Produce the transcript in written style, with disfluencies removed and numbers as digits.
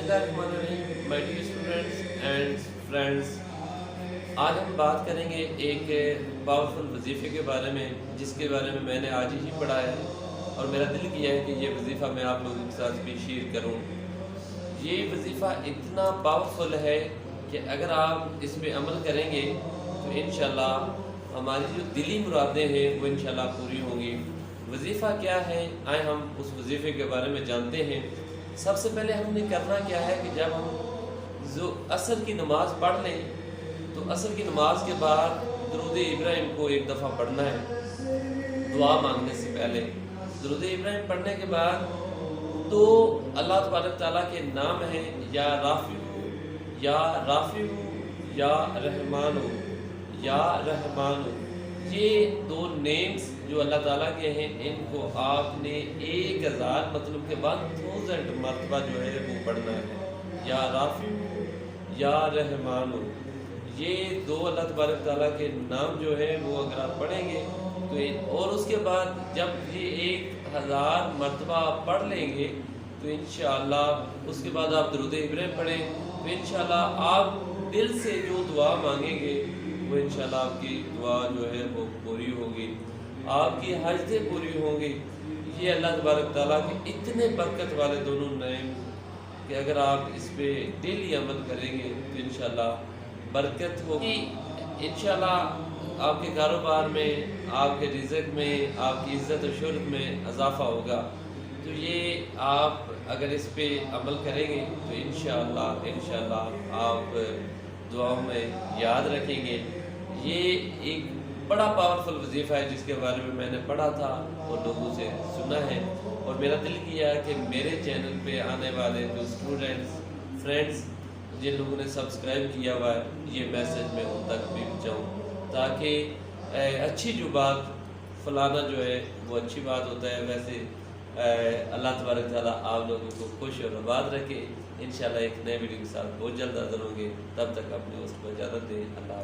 बिस्मिल्लाहिर्रहमानिर्रहीम। My dear students and friends, आज हम बात करेंगे एक पावरफुल वजीफ़े के बारे में, जिसके बारे में मैंने आज ही पढ़ा है और मेरा दिल किया है कि ये वजीफ़ा मैं आप लोगों के साथ भी शेयर करूं। ये वजीफ़ा इतना पावरफुल है कि अगर आप इस पे अमल करेंगे तो इंशाल्लाह हमारी जो दिली मुरादें हैं वो इंशाल्लाह पूरी होंगी। वजीफ़ा क्या है, आए हम उस वजीफ़े के बारे में जानते हैं। सबसे पहले हमने करना क्या है कि जब हम जो असर की नमाज़ पढ़ लें तो असर की नमाज के बाद दरूद इब्राहिम को एक दफ़ा पढ़ना है दुआ मांगने से पहले। दरूद इब्राहिम पढ़ने के बाद तो अल्लाह तबारक ताला के नाम हैं या राफ़िऊ या रहमानु या रहमानु, ये दो नेम्स जो अल्लाह ताला के हैं, इनको आपने 1000 मतलब के 1000 मरतबा जो है वो पढ़ना है। या राफ़िऊ या रहमानु, ये दो अल्लाह तबारक ताला के नाम जो है वो अगर आप पढ़ेंगे तो और उसके बाद जब ये 1000 मरतबा आप पढ़ लेंगे तो इंशाअल्लाह उसके बाद आप दरूद इब्राहिम पढ़ें तो इंशाअल्लाह आप दिल से जो दुआ मांगेंगे वो इंशाअल्लाह आपकी दुआ जो है वो पूरी होगी, आपकी हाजतें पूरी होंगी। ये अल्लाह तबारक ताला के इतने बरकत वाले दोनों नेम कि अगर आप इस पे डेली अमल करेंगे तो इंशाअल्लाह बरकत होगी। इंशाअल्लाह आपके कारोबार में, आपके रिज़्क़ में, आपकी इज़्ज़त और शोहरत में इजाफ़ा होगा। तो ये आप अगर इस पे अमल करेंगे तो इंशाअल्लाह आप दुआओं में याद रखेंगे। ये एक बड़ा पावरफुल वजीफ़ा है जिसके बारे में मैंने पढ़ा था और लोगों से सुना है और मेरा दिल किया कि मेरे चैनल पे आने वाले जो स्टूडेंट्स फ्रेंड्स जिन लोगों ने सब्सक्राइब किया हुआ है, ये मैसेज मैं उन तक भी पहुँचाऊँ ताकि अच्छी जो बात फलाना जो है वो अच्छी बात होता है, वैसे अल्लाह तबारक ताला आप लोगों को खुश और आबाद रखे। इंशाल्लाह एक नए वीडियो के साथ बहुत जल्द हाज़िर होंगे। तब तक अपने दोस्त को इजाज़त दें। अल्लाह।